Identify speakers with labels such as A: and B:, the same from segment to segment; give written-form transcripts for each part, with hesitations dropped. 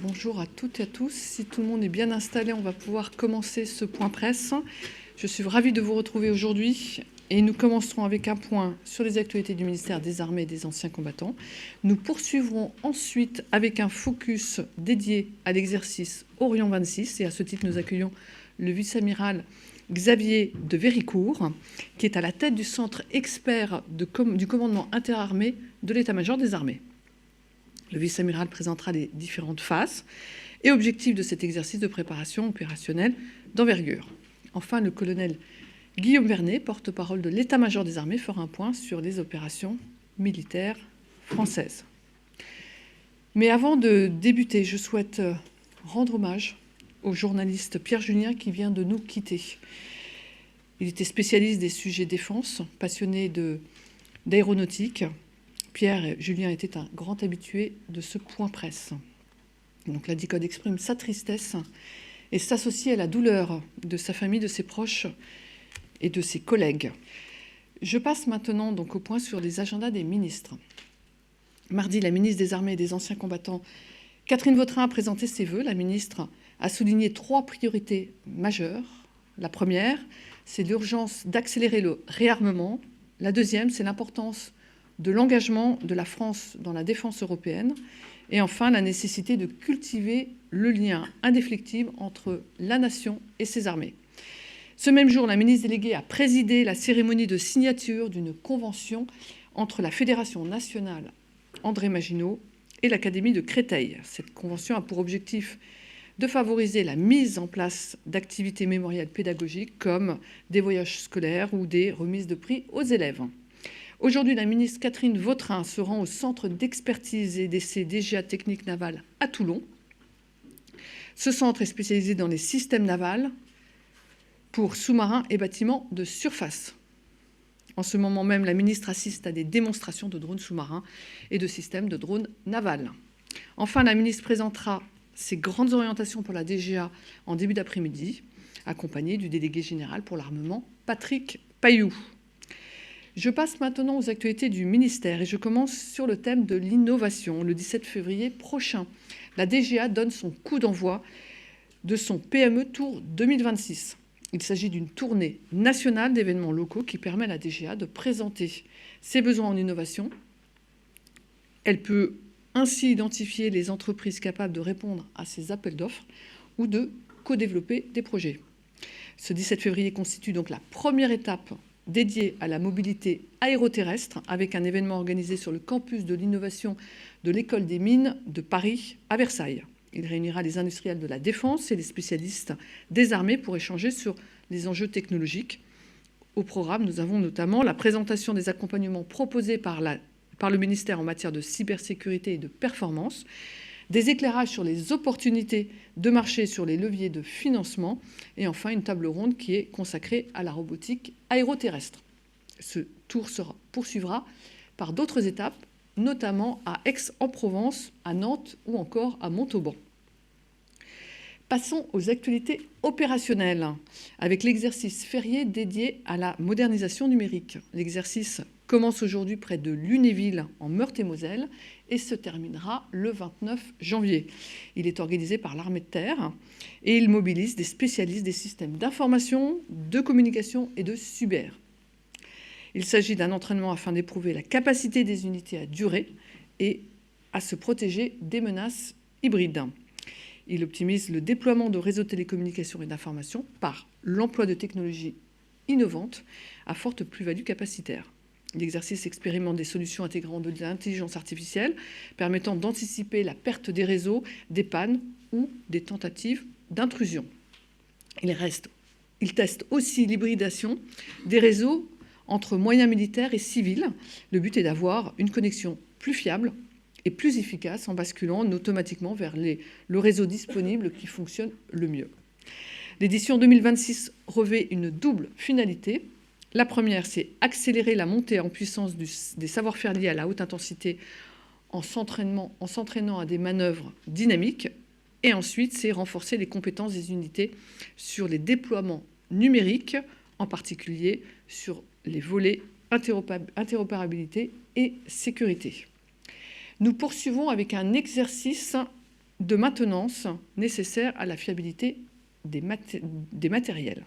A: Bonjour à toutes et à tous. Si tout le monde est bien installé, on va pouvoir commencer ce point presse. Je suis ravie de vous retrouver aujourd'hui et nous commencerons avec un point sur les actualités du ministère des Armées et des Anciens Combattants. Nous poursuivrons ensuite avec un focus dédié à l'exercice Orient 26 et à ce titre, nous accueillons le vice-amiral Xavier de Véricourt, qui est à la tête du centre expert du commandement interarmé de l'état-major des armées. Le vice-amiral présentera les différentes phases et objectifs de cet exercice de préparation opérationnelle d'envergure. Enfin, le colonel Guillaume Vernet, porte-parole de l'état-major des armées, fera un point sur les opérations militaires françaises. Mais avant de débuter, je souhaite rendre hommage au journaliste Pierre Julien qui vient de nous quitter. Il était spécialiste des sujets défense, passionné d'aéronautique. Pierre Julien était un grand habitué de ce point presse. Donc la DICODE exprime sa tristesse et s'associe à la douleur de sa famille, de ses proches et de ses collègues. Je passe maintenant donc au point sur les agendas des ministres. Mardi, la ministre des Armées et des Anciens Combattants, Catherine Vautrin, a présenté ses vœux. La ministre a souligné 3 priorités majeures. La première, c'est l'urgence d'accélérer le réarmement. La deuxième, c'est l'importance de l'engagement de la France dans la défense européenne. Et enfin, la nécessité de cultiver le lien indéfectible entre la nation et ses armées. Ce même jour, la ministre déléguée a présidé la cérémonie de signature d'une convention entre la Fédération nationale André Maginot et l'Académie de Créteil. Cette convention a pour objectif de favoriser la mise en place d'activités mémorielles pédagogiques comme des voyages scolaires ou des remises de prix aux élèves. Aujourd'hui, la ministre Catherine Vautrin se rend au centre d'expertise et d'essai DGA Technique Navale à Toulon. Ce centre est spécialisé dans les systèmes navals pour sous-marins et bâtiments de surface. En ce moment même, la ministre assiste à des démonstrations de drones sous-marins et de systèmes de drones navals. Enfin, la ministre présentera ses grandes orientations pour la DGA en début d'après-midi, accompagnée du délégué général pour l'armement, Patrick Pailloux. Je passe maintenant aux actualités du ministère et je commence sur le thème de l'innovation. Le 17 février prochain, la DGA donne son coup d'envoi de son PME Tour 2026. Il s'agit d'une tournée nationale d'événements locaux qui permet à la DGA de présenter ses besoins en innovation. Elle peut ainsi identifier les entreprises capables de répondre à ces appels d'offres ou de co-développer des projets. Ce 17 février constitue donc la première étape dédié à la mobilité aéroterrestre avec un événement organisé sur le campus de l'innovation de l'École des mines de Paris à Versailles. Il réunira les industriels de la défense et les spécialistes des armées pour échanger sur les enjeux technologiques. Au programme, nous avons notamment la présentation des accompagnements proposés par le ministère en matière de cybersécurité et de performance, des éclairages sur les opportunités de marché sur les leviers de financement et enfin une table ronde qui est consacrée à la robotique aéroterrestre. Ce tour poursuivra par d'autres étapes, notamment à Aix-en-Provence, à Nantes ou encore à Montauban. Passons aux actualités opérationnelles avec l'exercice férié dédié à la modernisation numérique. L'exercice commence aujourd'hui près de Lunéville en Meurthe-et-Moselle et se terminera le 29 janvier. Il est organisé par l'armée de terre et il mobilise des spécialistes des systèmes d'information, de communication et de cyber. Il s'agit d'un entraînement afin d'éprouver la capacité des unités à durer et à se protéger des menaces hybrides. Il optimise le déploiement de réseaux de télécommunications et d'information par l'emploi de technologies innovantes à forte plus-value capacitaire. L'exercice expérimente des solutions intégrant de l'intelligence artificielle permettant d'anticiper la perte des réseaux, des pannes ou des tentatives d'intrusion. Il teste aussi l'hybridation des réseaux entre moyens militaires et civils. Le but est d'avoir une connexion plus fiable et plus efficace en basculant automatiquement vers le réseau disponible qui fonctionne le mieux. L'édition 2026 revêt une double finalité. La première, c'est accélérer la montée en puissance des savoir-faire liés à la haute intensité en s'entraînant à des manœuvres dynamiques. Et ensuite, c'est renforcer les compétences des unités sur les déploiements numériques, en particulier sur les volets interopérabilité et sécurité. Nous poursuivons avec un exercice de maintenance nécessaires à la fiabilité des matériels.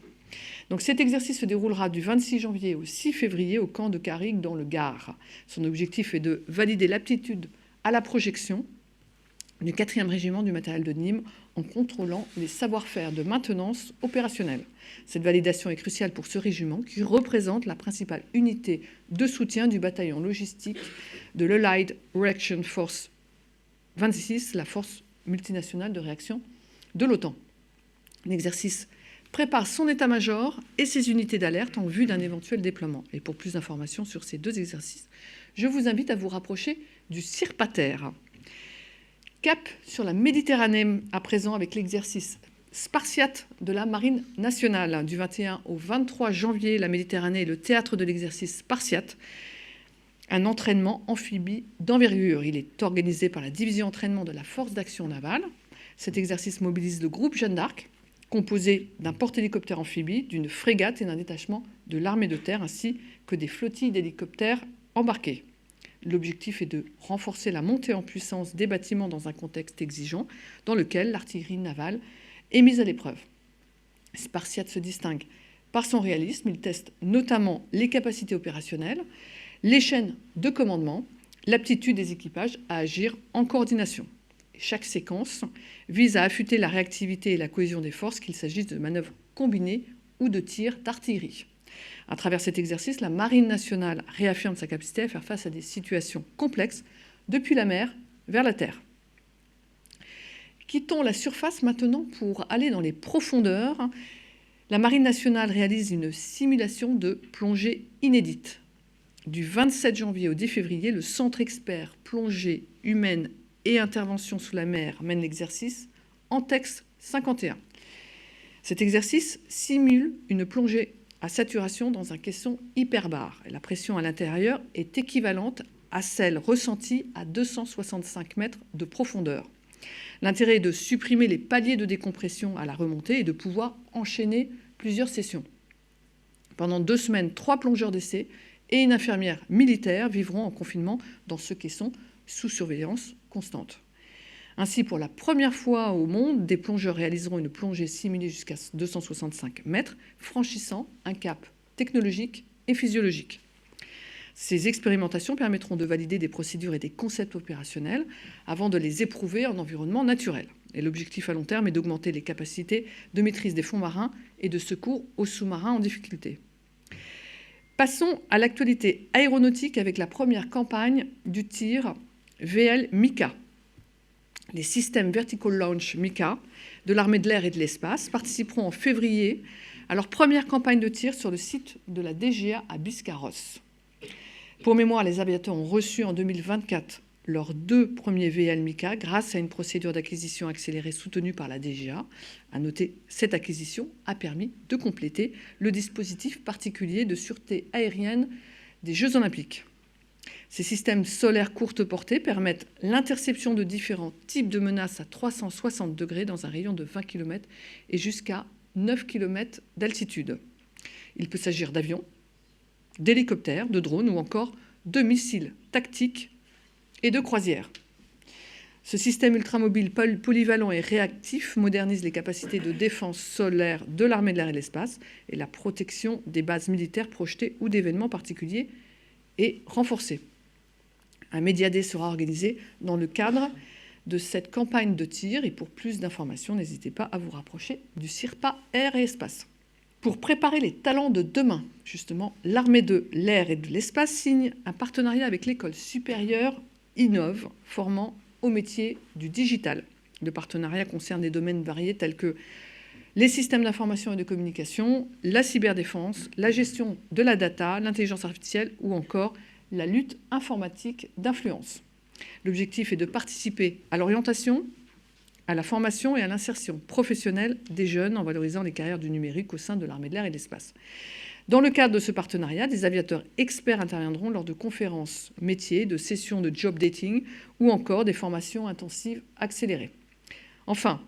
A: Donc cet exercice se déroulera du 26 janvier au 6 février au camp de Carrigue dans le Gard. Son objectif est de valider l'aptitude à la projection du 4e régiment du matériel de Nîmes en contrôlant les savoir-faire de maintenance opérationnelle. Cette validation est cruciale pour ce régiment qui représente la principale unité de soutien du bataillon logistique de l'Allied Reaction Force 26, la force multinationale de réaction de l'OTAN. L'exercice prépare son état-major et ses unités d'alerte en vue d'un éventuel déploiement. Et pour plus d'informations sur ces 2 exercices, je vous invite à vous rapprocher du CIRPATER. Cap sur la Méditerranée à présent avec l'exercice Spartiate de la Marine nationale. Du 21 au 23 janvier, la Méditerranée est le théâtre de l'exercice Spartiate, un entraînement amphibie d'envergure. Il est organisé par la division entraînement de la force d'action navale. Cet exercice mobilise le groupe Jeanne d'Arc, composé d'un porte-hélicoptère amphibie, d'une frégate et d'un détachement de l'armée de terre, ainsi que des flottilles d'hélicoptères embarqués. L'objectif est de renforcer la montée en puissance des bâtiments dans un contexte exigeant, dans lequel l'artillerie navale est mise à l'épreuve. Spartiate se distingue par son réalisme. Il teste notamment les capacités opérationnelles, les chaînes de commandement, l'aptitude des équipages à agir en coordination. Chaque séquence vise à affûter la réactivité et la cohésion des forces, qu'il s'agisse de manœuvres combinées ou de tirs d'artillerie. À travers cet exercice, la Marine nationale réaffirme sa capacité à faire face à des situations complexes, depuis la mer vers la terre. Quittons la surface maintenant pour aller dans les profondeurs. La Marine nationale réalise une simulation de plongée inédite. Du 27 janvier au 10 février, le Centre expert plongée humaine et intervention sous la mer mène l'exercice Antex 51. Cet exercice simule une plongée à saturation dans un caisson hyperbare. La pression à l'intérieur est équivalente à celle ressentie à 265 mètres de profondeur. L'intérêt est de supprimer les paliers de décompression à la remontée et de pouvoir enchaîner plusieurs sessions. Pendant 2 semaines, 3 plongeurs d'essai et une infirmière militaire vivront en confinement dans ce caisson sous surveillance constante. Ainsi, pour la première fois au monde, des plongeurs réaliseront une plongée simulée jusqu'à 265 mètres, franchissant un cap technologique et physiologique. Ces expérimentations permettront de valider des procédures et des concepts opérationnels avant de les éprouver en environnement naturel. Et l'objectif à long terme est d'augmenter les capacités de maîtrise des fonds marins et de secours aux sous-marins en difficulté. Passons à l'actualité aéronautique avec la première campagne du tir VL Mika. Les systèmes Vertical Launch Mika de l'armée de l'air et de l'espace participeront en février à leur première campagne de tir sur le site de la DGA à Biscarrosse. Pour mémoire, les aviateurs ont reçu en 2024 leurs 2 premiers VL Mika grâce à une procédure d'acquisition accélérée soutenue par la DGA. À noter, cette acquisition a permis de compléter le dispositif particulier de sûreté aérienne des Jeux Olympiques. Ces systèmes solaires courte portée permettent l'interception de différents types de menaces à 360 degrés dans un rayon de 20 km et jusqu'à 9 km d'altitude. Il peut s'agir d'avions, d'hélicoptères, de drones ou encore de missiles tactiques et de croisières. Ce système ultramobile polyvalent et réactif modernise les capacités de défense solaire de l'armée de l'air et de l'espace et la protection des bases militaires projetées ou d'événements particuliers est renforcée. Un média-day sera organisé dans le cadre de cette campagne de tir et pour plus d'informations, n'hésitez pas à vous rapprocher du CIRPA Air et Espace. Pour préparer les talents de demain, justement, l'armée de l'air et de l'espace signe un partenariat avec l'école supérieure Innove, formant au métier du digital. Le partenariat concerne des domaines variés tels que les systèmes d'information et de communication, la cyberdéfense, la gestion de la data, l'intelligence artificielle ou encore la lutte informatique d'influence. L'objectif est de participer à l'orientation, à la formation et à l'insertion professionnelle des jeunes en valorisant les carrières du numérique au sein de l'armée de l'air et de l'espace. Dans le cadre de ce partenariat, des aviateurs experts interviendront lors de conférences métiers, de sessions de job dating ou encore des formations intensives accélérées. Enfin,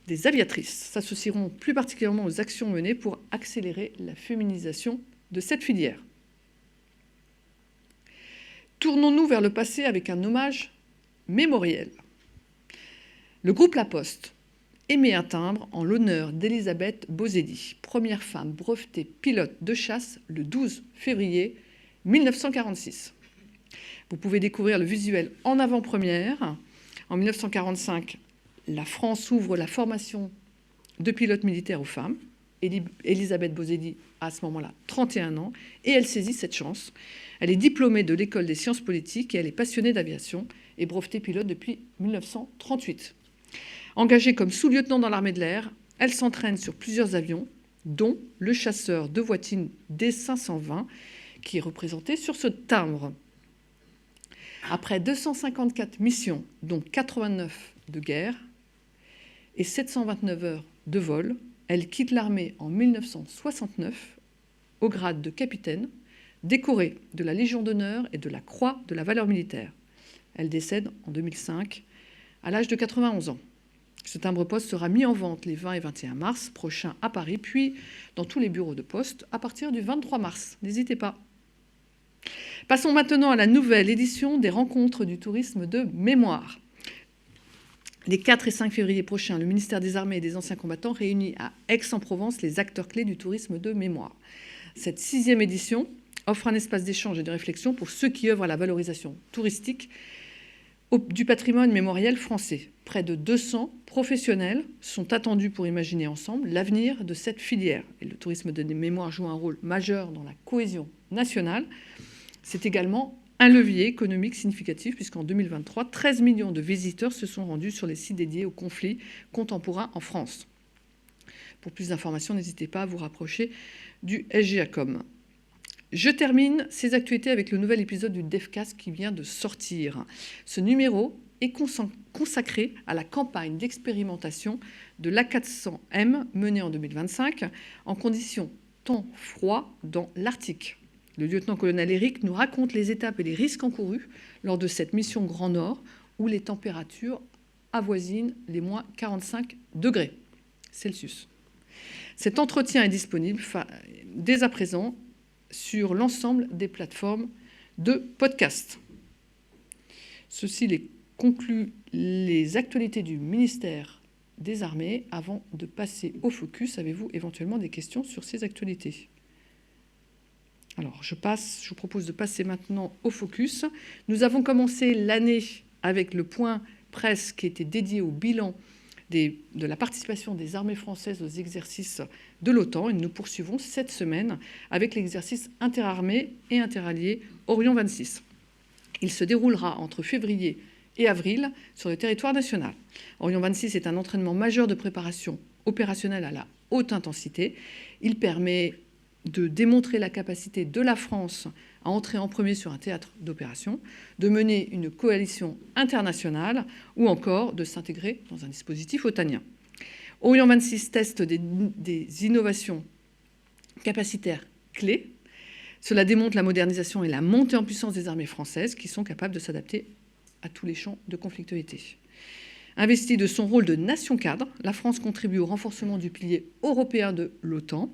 A: des aviatrices s'associeront plus particulièrement aux actions menées pour accélérer la féminisation de cette filière. Tournons-nous vers le passé avec un hommage mémoriel. Le groupe La Poste émet un timbre en l'honneur d'Elisabeth Bozedi, première femme brevetée pilote de chasse le 12 février 1946. Vous pouvez découvrir le visuel en avant-première. En 1945, la France ouvre la formation de pilotes militaires aux femmes. Elisabeth Bozedi a à ce moment-là 31 ans et elle saisit cette chance. Elle est diplômée de l'école des sciences politiques et elle est passionnée d'aviation et brevetée pilote depuis 1938. Engagée comme sous-lieutenant dans l'armée de l'air, elle s'entraîne sur plusieurs avions, dont le chasseur de Voitine D520, qui est représenté sur ce timbre. Après 254 missions, dont 89 de guerre et 729 heures de vol, elle quitte l'armée en 1969 au grade de capitaine, décorée de la Légion d'honneur et de la Croix de la valeur militaire. Elle décède en 2005 à l'âge de 91 ans. Ce timbre-poste sera mis en vente les 20 et 21 mars prochains à Paris, puis dans tous les bureaux de poste à partir du 23 mars. N'hésitez pas. Passons maintenant à la nouvelle édition des Rencontres du tourisme de mémoire. Les 4 et 5 février prochains, le ministère des Armées et des Anciens Combattants réunit à Aix-en-Provence les acteurs clés du tourisme de mémoire. Cette 6e édition offre un espace d'échange et de réflexion pour ceux qui œuvrent à la valorisation touristique du patrimoine mémoriel français. Près de 200 professionnels sont attendus pour imaginer ensemble l'avenir de cette filière. Et le tourisme de mémoire joue un rôle majeur dans la cohésion nationale. C'est également un levier économique significatif puisqu'en 2023, 13 millions de visiteurs se sont rendus sur les sites dédiés aux conflits contemporains en France. Pour plus d'informations, n'hésitez pas à vous rapprocher du SGACOM. Je termine ces actualités avec le nouvel épisode du DEFCAS qui vient de sortir. Ce numéro est consacré à la campagne d'expérimentation de l'A400M menée en 2025 en conditions temps froid dans l'Arctique. Le lieutenant-colonel Eric nous raconte les étapes et les risques encourus lors de cette mission Grand Nord où les températures avoisinent les moins 45 degrés Celsius. Cet entretien est disponible dès à présent sur l'ensemble des plateformes de podcast. Ceci conclut les actualités du ministère des Armées. Avant de passer au focus, avez-vous éventuellement des questions sur ces actualités ? Alors, je vous propose de passer maintenant au focus. Nous avons commencé l'année avec le point presse qui était dédié au bilan de la participation des armées françaises aux exercices de l'OTAN. Et nous poursuivons cette semaine avec l'exercice interarmées et interalliés Orion 26. Il se déroulera entre février et avril sur le territoire national. Orion 26 est un entraînement majeur de préparation opérationnelle à la haute intensité. Il permet de démontrer la capacité de la France à entrer en premier sur un théâtre d'opération, de mener une coalition internationale ou encore de s'intégrer dans un dispositif otanien. Orion 26 teste des innovations capacitaires clés. Cela démontre la modernisation et la montée en puissance des armées françaises qui sont capables de s'adapter à tous les champs de conflictualité. Investie de son rôle de nation cadre, la France contribue au renforcement du pilier européen de l'OTAN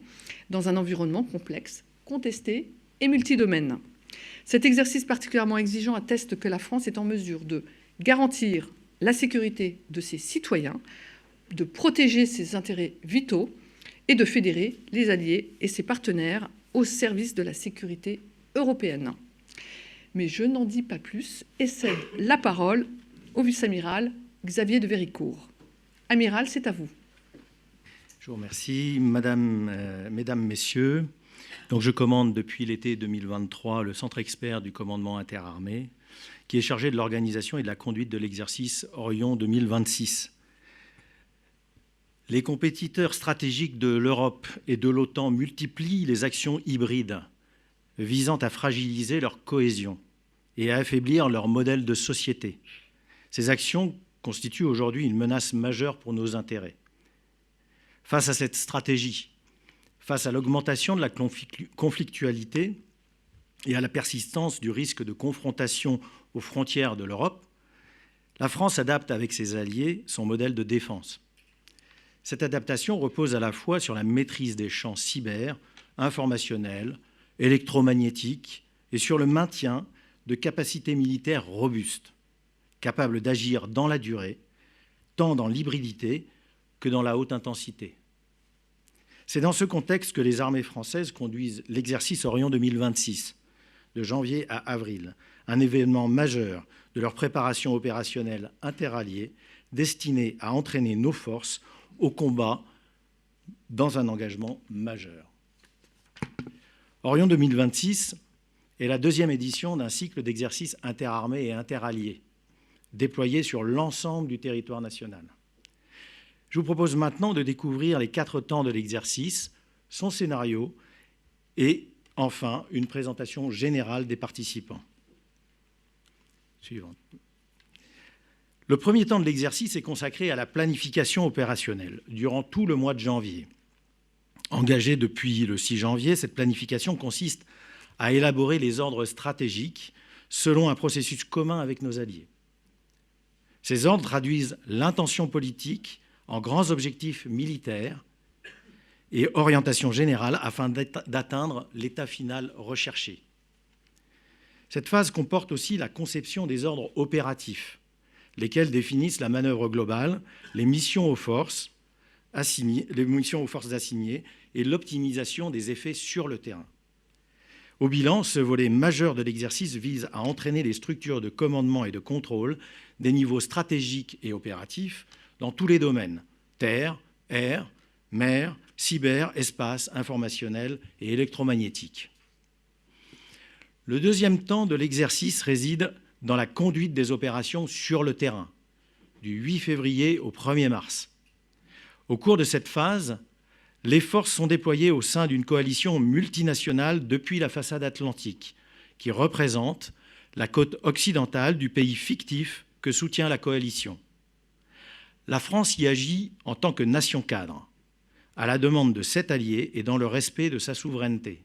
A: dans un environnement complexe, contesté et multidomaine. Cet exercice particulièrement exigeant atteste que la France est en mesure de garantir la sécurité de ses citoyens, de protéger ses intérêts vitaux et de fédérer les alliés et ses partenaires au service de la sécurité européenne. Mais je n'en dis pas plus et cède la parole au vice-amiral Xavier de Véricourt. Amiral, c'est à vous.
B: Je vous remercie. Mesdames, Messieurs, donc je commande depuis l'été 2023 le centre expert du commandement interarmé qui est chargé de l'organisation et de la conduite de l'exercice Orion 2026. Les compétiteurs stratégiques de l'Europe et de l'OTAN multiplient les actions hybrides visant à fragiliser leur cohésion et à affaiblir leur modèle de société. Ces actions constituent aujourd'hui une menace majeure pour nos intérêts. Face à cette stratégie, face à l'augmentation de la conflictualité et à la persistance du risque de confrontation aux frontières de l'Europe, la France adapte avec ses alliés son modèle de défense. Cette adaptation repose à la fois sur la maîtrise des champs cyber, informationnels, électromagnétiques et sur le maintien de capacités militaires robustes, capables d'agir dans la durée, tant dans l'hybridité que dans la haute intensité. C'est dans ce contexte que les armées françaises conduisent l'exercice Orion 2026, de janvier à avril, un événement majeur de leur préparation opérationnelle interalliée destiné à entraîner nos forces au combat dans un engagement majeur. Orion 2026 est la deuxième édition d'un cycle d'exercices interarmés et interalliés, déployés sur l'ensemble du territoire national. Je vous propose maintenant de découvrir les 4 temps de l'exercice, son scénario et, enfin, une présentation générale des participants. Suivante. Le premier temps de l'exercice est consacré à la planification opérationnelle durant tout le mois de janvier. Engagée depuis le 6 janvier, cette planification consiste à élaborer les ordres stratégiques selon un processus commun avec nos alliés. Ces ordres traduisent l'intention politique en grands objectifs militaires et orientation générale afin d'atteindre l'état final recherché. Cette phase comporte aussi la conception des ordres opératifs, lesquels définissent la manœuvre globale, les missions aux forces assignées et l'optimisation des effets sur le terrain. Au bilan, ce volet majeur de l'exercice vise à entraîner les structures de commandement et de contrôle des niveaux stratégiques et opératifs dans tous les domaines, terre, air, mer, cyber, espace, informationnel et électromagnétique. Le deuxième temps de l'exercice réside dans la conduite des opérations sur le terrain, du 8 février au 1er mars. Au cours de cette phase, les forces sont déployées au sein d'une coalition multinationale depuis la façade atlantique, qui représente la côte occidentale du pays fictif que soutient la coalition. La France y agit en tant que nation cadre, à la demande de 7 alliés et dans le respect de sa souveraineté.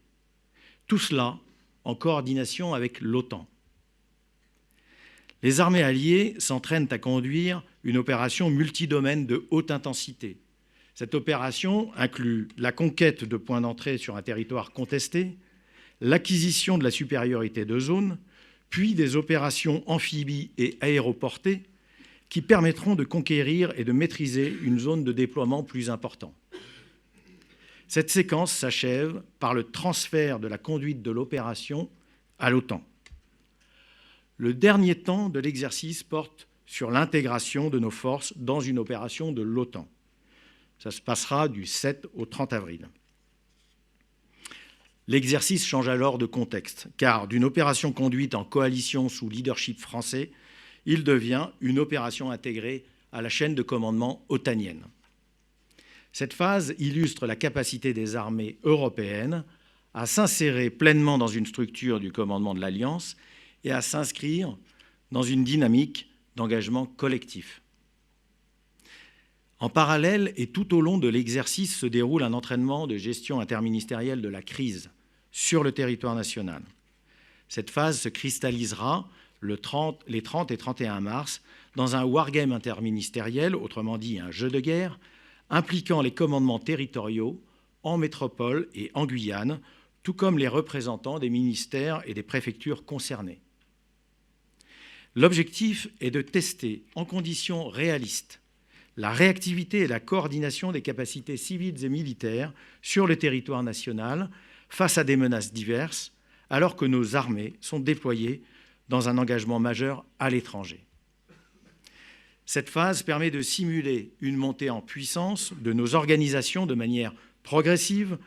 B: Tout cela en coordination avec l'OTAN. Les armées alliées s'entraînent à conduire une opération multidomaine de haute intensité. Cette opération inclut la conquête de points d'entrée sur un territoire contesté, l'acquisition de la supériorité de zone, puis des opérations amphibies et aéroportées qui permettront de conquérir et de maîtriser une zone de déploiement plus importante. Cette séquence s'achève par le transfert de la conduite de l'opération à l'OTAN. Le dernier temps de l'exercice porte sur l'intégration de nos forces dans une opération de l'OTAN. Ça se passera du 7 au 30 avril. L'exercice change alors de contexte, car d'une opération conduite en coalition sous leadership français, il devient une opération intégrée à la chaîne de commandement otanienne. Cette phase illustre la capacité des armées européennes à s'insérer pleinement dans une structure du commandement de l'Alliance et à s'inscrire dans une dynamique d'engagement collectif. En parallèle et tout au long de l'exercice se déroule un entraînement de gestion interministérielle de la crise sur le territoire national. Cette phase se cristallisera les 30 et 31 mars dans un wargame interministériel, autrement dit un jeu de guerre, impliquant les commandements territoriaux en métropole et en Guyane, tout comme les représentants des ministères et des préfectures concernées. L'objectif est de tester en conditions réalistes la réactivité et la coordination des capacités civiles et militaires sur le territoire national face à des menaces diverses, alors que nos armées sont déployées dans un engagement majeur à l'étranger. Cette phase permet de simuler une montée en puissance de nos organisations de manière progressive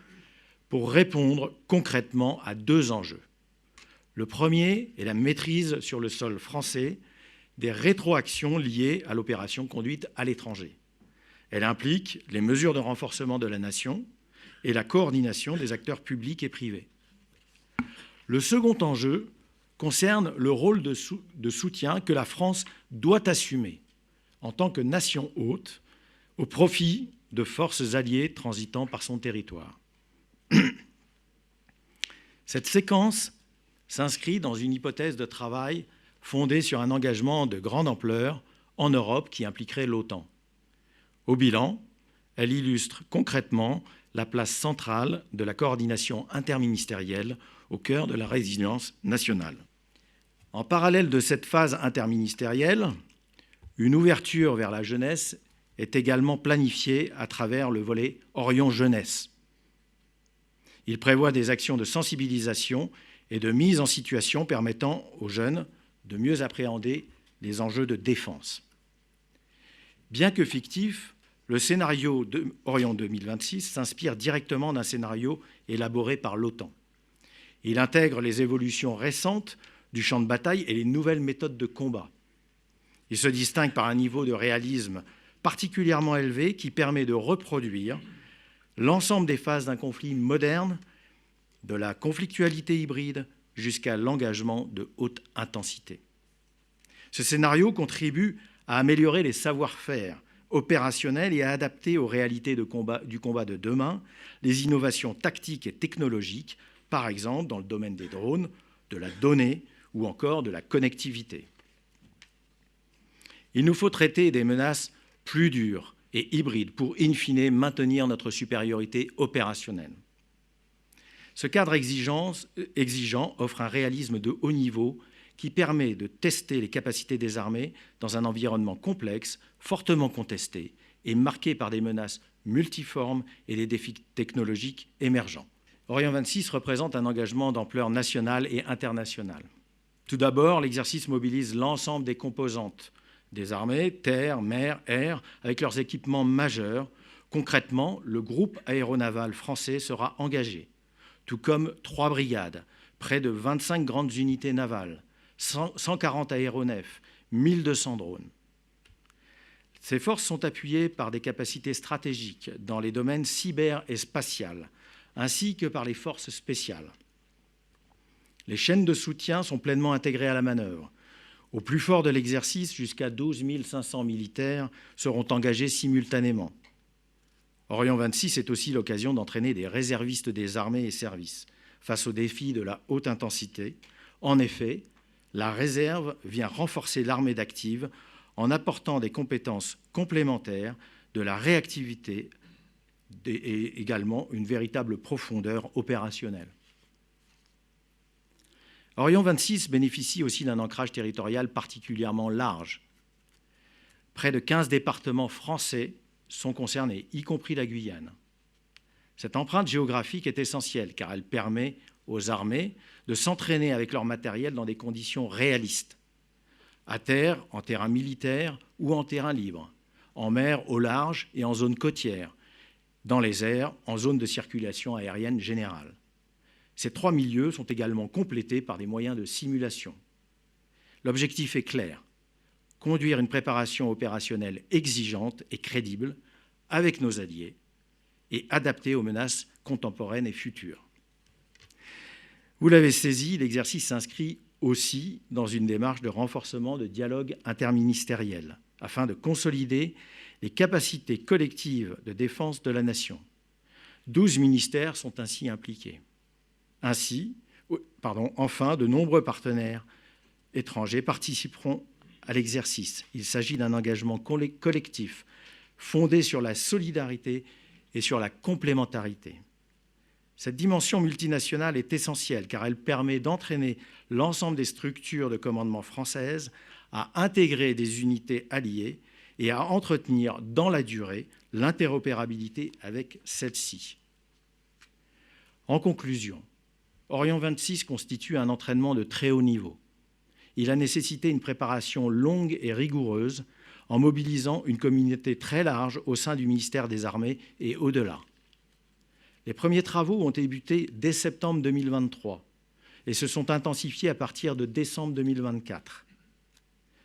B: pour répondre concrètement à 2 enjeux. Le premier est la maîtrise sur le sol français des rétroactions liées à l'opération conduite à l'étranger. Elle implique les mesures de renforcement de la nation et la coordination des acteurs publics et privés. Le second enjeu concerne le rôle de soutien que la France doit assumer en tant que nation hôte au profit de forces alliées transitant par son territoire. Cette séquence s'inscrit dans une hypothèse de travail fondée sur un engagement de grande ampleur en Europe qui impliquerait l'OTAN. Au bilan, elle illustre concrètement la place centrale de la coordination interministérielle au cœur de la résilience nationale. En parallèle de cette phase interministérielle, Une ouverture vers la jeunesse est également planifiée à travers le volet Orion Jeunesse. Il prévoit des actions de sensibilisation et de mise en situation permettant aux jeunes de mieux appréhender les enjeux de défense. Bien que fictif, le scénario de Orion 2026 s'inspire directement d'un scénario élaboré par l'OTAN. Il intègre les évolutions récentes du champ de bataille et les nouvelles méthodes de combat. Il se distingue par un niveau de réalisme particulièrement élevé qui permet de reproduire l'ensemble des phases d'un conflit moderne, de la conflictualité hybride jusqu'à l'engagement de haute intensité. Ce scénario contribue à améliorer les savoir-faire opérationnels et à adapter aux réalités du combat de demain les innovations tactiques et technologiques, par exemple dans le domaine des drones, de la donnée ou encore de la connectivité. Il nous faut traiter des menaces plus dures et hybrides pour, in fine, maintenir notre supériorité opérationnelle. Ce cadre exigeant offre un réalisme de haut niveau qui permet de tester les capacités des armées dans un environnement complexe, fortement contesté et marqué par des menaces multiformes et des défis technologiques émergents. Orion 26 représente un engagement d'ampleur nationale et internationale. Tout d'abord, l'exercice mobilise l'ensemble des composantes des armées, terre, mer, air, avec leurs équipements majeurs. Concrètement, le groupe aéronaval français sera engagé, tout comme 3 brigades, près de 25 grandes unités navales, 140 aéronefs, 1200 drones. Ces forces sont appuyées par des capacités stratégiques dans les domaines cyber et spatial, ainsi que par les forces spéciales. Les chaînes de soutien sont pleinement intégrées à la manœuvre. Au plus fort de l'exercice, jusqu'à 12 500 militaires seront engagés simultanément. Orion 26 est aussi l'occasion d'entraîner des réservistes des armées et services face aux défis de la haute intensité. En effet, la réserve vient renforcer l'armée d'active en apportant des compétences complémentaires, de la réactivité et également une véritable profondeur opérationnelle. Orion 26 bénéficie aussi d'un ancrage territorial particulièrement large. Près de 15 départements français sont concernés, y compris la Guyane. Cette empreinte géographique est essentielle car elle permet aux armées de s'entraîner avec leur matériel dans des conditions réalistes, à terre, en terrain militaire ou en terrain libre, en mer, au large et en zone côtière, dans les airs, en zone de circulation aérienne générale. Ces 3 milieux sont également complétés par des moyens de simulation. L'objectif est clair, conduire une préparation opérationnelle exigeante et crédible avec nos alliés et adaptée aux menaces contemporaines et futures. Vous l'avez saisi, l'exercice s'inscrit aussi dans une démarche de renforcement de dialogue interministériel afin de consolider les capacités collectives de défense de la nation. 12 ministères sont ainsi impliqués. Enfin, de nombreux partenaires étrangers participeront à l'exercice. Il s'agit d'un engagement collectif fondé sur la solidarité et sur la complémentarité. Cette dimension multinationale est essentielle car elle permet d'entraîner l'ensemble des structures de commandement françaises à intégrer des unités alliées et à entretenir dans la durée l'interopérabilité avec celles-ci. En conclusion, Orion 26 constitue un entraînement de très haut niveau. Il a nécessité une préparation longue et rigoureuse en mobilisant une communauté très large au sein du ministère des Armées et au-delà. Les premiers travaux ont débuté dès septembre 2023 et se sont intensifiés à partir de décembre 2024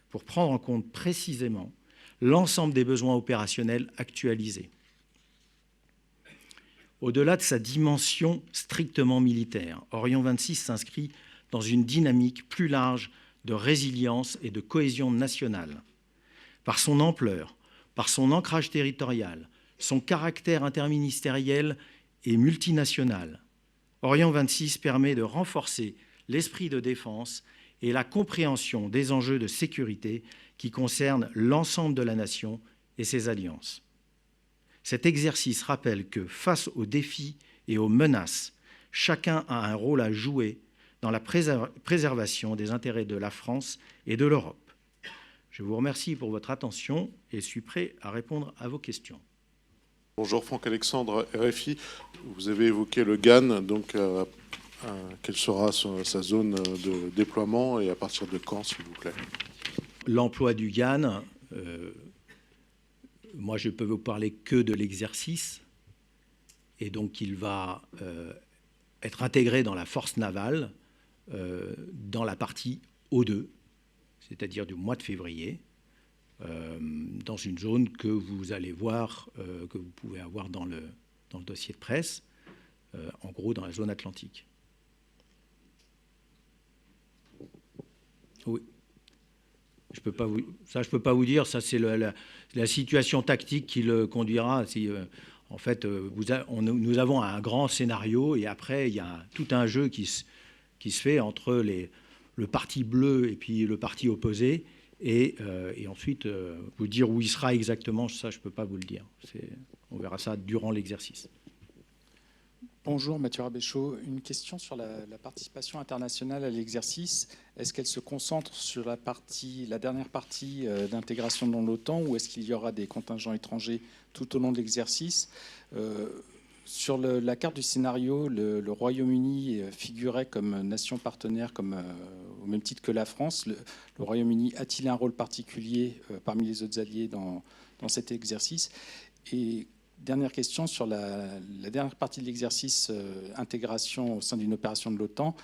B: pour prendre en compte précisément l'ensemble des besoins opérationnels actualisés. Au-delà de sa dimension strictement militaire, Orion 26 s'inscrit dans une dynamique plus large de résilience et de cohésion nationale. Par son ampleur, par son ancrage territorial, son caractère interministériel et multinational, Orion 26 permet de renforcer l'esprit de défense et la compréhension des enjeux de sécurité qui concernent l'ensemble de la nation et ses alliances. Cet exercice rappelle que, face aux défis et aux menaces, chacun a un rôle à jouer dans la préservation des intérêts de la France et de l'Europe. Je vous remercie pour votre attention et suis prêt à répondre à vos questions.
C: Bonjour, Franck Alexandre, RFI. Vous avez évoqué le GAN, donc quelle sera sa zone de déploiement et à partir de quand, s'il vous plaît?
B: L'emploi du GAN, moi je peux vous parler que de l'exercice, et donc il va être intégré dans la force navale dans la partie O2, c'est-à-dire du mois de février, dans une zone que vous allez voir, que vous pouvez avoir dans le dossier de presse, en gros dans la zone atlantique. Oui. Je peux pas vous dire. Ça, c'est la situation tactique qui le conduira. En fait, nous avons un grand scénario et après, il y a tout un jeu qui se fait entre le parti bleu et puis le parti opposé. Et ensuite, vous dire où il sera exactement, ça, je ne peux pas vous le dire. On verra ça durant l'exercice.
D: Bonjour, Mathieu Rabéchaud. Une question sur la participation internationale à l'exercice. Est-ce qu'elle se concentre sur la dernière partie d'intégration dans l'OTAN ou est-ce qu'il y aura des contingents étrangers tout au long de l'exercice? Sur la carte du scénario, le Royaume-Uni figurait comme nation partenaire, au même titre que la France. Le Royaume-Uni a-t-il un rôle particulier parmi les autres alliés dans cet exercice? Et dernière question sur la dernière partie de l'exercice, intégration au sein d'une opération de l'OTAN.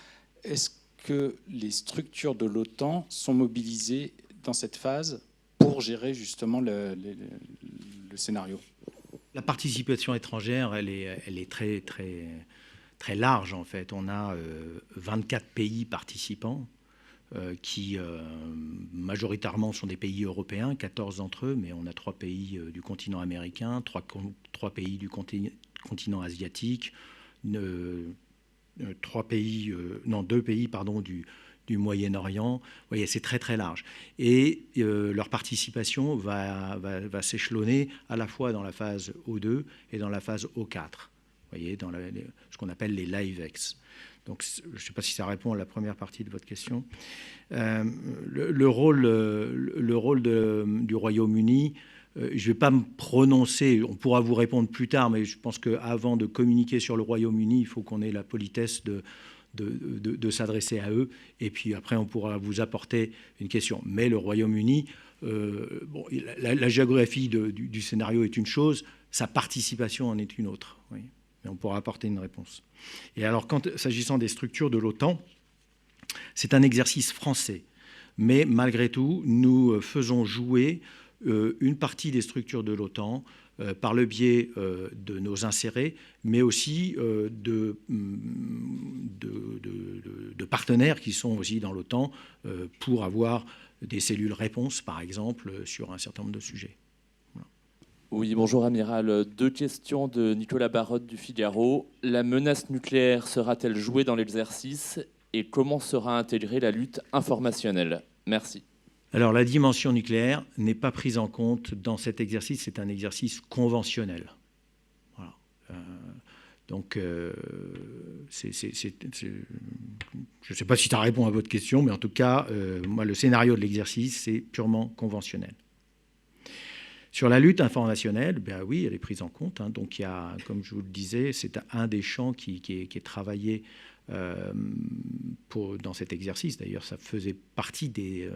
D: Est-ce que les structures de l'OTAN sont mobilisées dans cette phase pour gérer justement le scénario?
B: La participation étrangère, elle est très, très, très large en fait. On a 24 pays participants qui majoritairement sont des pays européens, 14 d'entre eux, mais on a 3 pays du continent américain, 3 pays du continent asiatique, 2 pays du Moyen-Orient. Vous voyez, c'est très très large. Et leur participation va s'échelonner à la fois dans la phase O2 et dans la phase O4. Vous voyez, dans ce qu'on appelle les LiveX. Donc, je ne sais pas si ça répond à la première partie de votre question. Le rôle du Royaume-Uni, je ne vais pas me prononcer, on pourra vous répondre plus tard, mais je pense qu'avant de communiquer sur le Royaume-Uni, il faut qu'on ait la politesse de s'adresser à eux, et puis après on pourra vous apporter une question. Mais le Royaume-Uni, la géographie du scénario est une chose, sa participation en est une autre. Oui. Mais on pourra apporter une réponse. Et alors, s'agissant des structures de l'OTAN, c'est un exercice français. Mais malgré tout, nous faisons jouer une partie des structures de l'OTAN par le biais de nos insérés, mais aussi de partenaires qui sont aussi dans l'OTAN pour avoir des cellules réponses, par exemple, sur un certain nombre de sujets. Voilà.
E: Oui, bonjour Amiral. 2 questions de Nicolas Barotte du Figaro. La menace nucléaire sera-t-elle jouée dans l'exercice et comment sera intégrée la lutte informationnelle? Merci.
B: Alors, la dimension nucléaire n'est pas prise en compte dans cet exercice. C'est un exercice conventionnel. Voilà. Donc, je ne sais pas si ça répond à votre question, mais en tout cas, moi, le scénario de l'exercice, c'est purement conventionnel. Sur la lutte informationnelle, ben oui, elle est prise en compte. Hein. Donc, il y a, comme je vous le disais, c'est un des champs qui est travaillé dans cet exercice. D'ailleurs, ça faisait partie des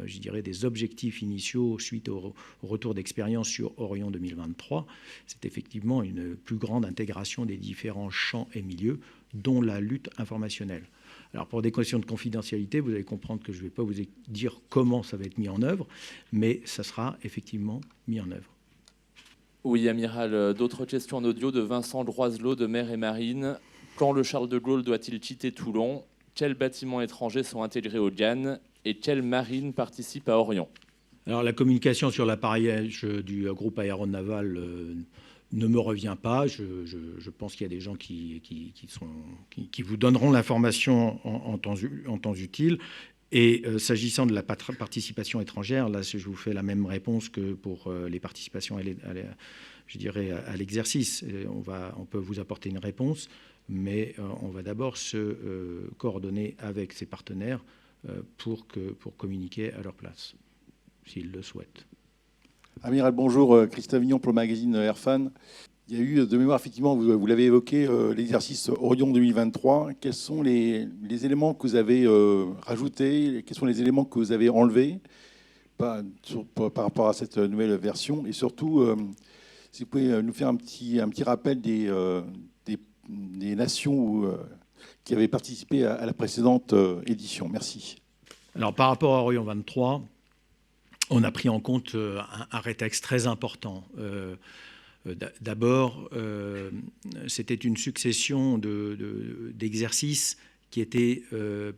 B: objectifs initiaux suite au retour d'expérience sur Orion 2023. C'est effectivement une plus grande intégration des différents champs et milieux, dont la lutte informationnelle. Alors, pour des questions de confidentialité, vous allez comprendre que je ne vais pas vous dire comment ça va être mis en œuvre, mais ça sera effectivement mis en œuvre.
E: Oui, Amiral, d'autres questions en audio de Vincent Droiselot de Mer et Marine. Quand le Charles de Gaulle doit-il quitter Toulon? Quels bâtiments étrangers sont intégrés au GAN et quelle marine participe à Orion?
B: Alors, la communication sur l'appareillage du groupe aéronaval ne me revient pas. Je pense qu'il y a des gens qui vous donneront l'information en temps utile. Et s'agissant de la participation étrangère, là, je vous fais la même réponse que pour les participations à l'exercice. On peut vous apporter une réponse, mais on va d'abord se coordonner avec ses partenaires pour communiquer à leur place. s'ils le souhaitent.
F: Amiral, bonjour. Christophe Vignon pour le magazine Airfan. Il y a eu, de mémoire, effectivement, vous l'avez évoqué, l'exercice Orion 2023. Quels sont les éléments que vous avez rajoutés? Quels sont les éléments que vous avez enlevés par rapport à cette nouvelle version? Et surtout, si vous pouvez nous faire un petit rappel des nations qui avaient participé à la précédente édition. Merci.
B: Alors, par rapport à Orion 23, on a pris en compte un rétexte très important. D'abord, c'était une succession d'exercices qui étaient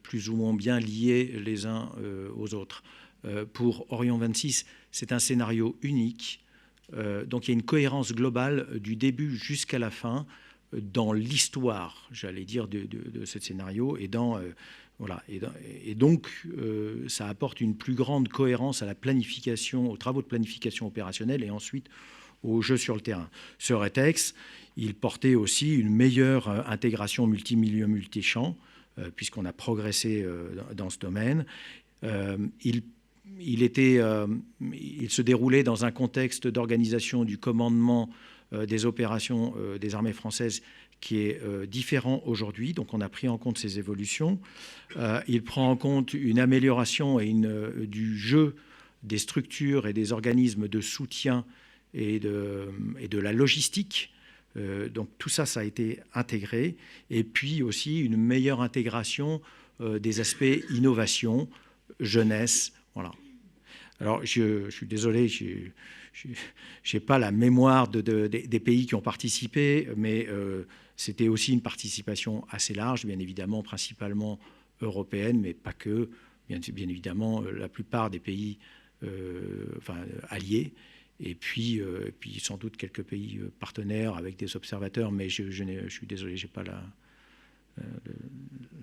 B: plus ou moins bien liés les uns aux autres. Pour Orion 26, c'est un scénario unique. Donc il y a une cohérence globale du début jusqu'à la fin dans l'histoire, j'allais dire, de ce scénario. Et voilà. Et donc, ça apporte une plus grande cohérence à la planification, aux travaux de planification opérationnelle et ensuite au jeu sur le terrain. Ce rétex, il portait aussi une meilleure intégration multimilieu, multichamp, puisqu'on a progressé dans ce domaine. Il se déroulait dans un contexte d'organisation du commandement des opérations des armées françaises qui est différent aujourd'hui. Donc on a pris en compte ces évolutions. Il prend en compte une amélioration du jeu des structures et des organismes de soutien et de la logistique. Donc tout ça, ça a été intégré. Et puis aussi une meilleure intégration des aspects innovation, jeunesse. Voilà. Alors je suis désolé, je n'ai pas la mémoire des pays qui ont participé, mais c'était aussi une participation assez large, bien évidemment, principalement européenne, mais pas que. Bien évidemment, la plupart des pays alliés. Et puis sans doute quelques pays partenaires avec des observateurs, mais je suis désolé, je n'ai pas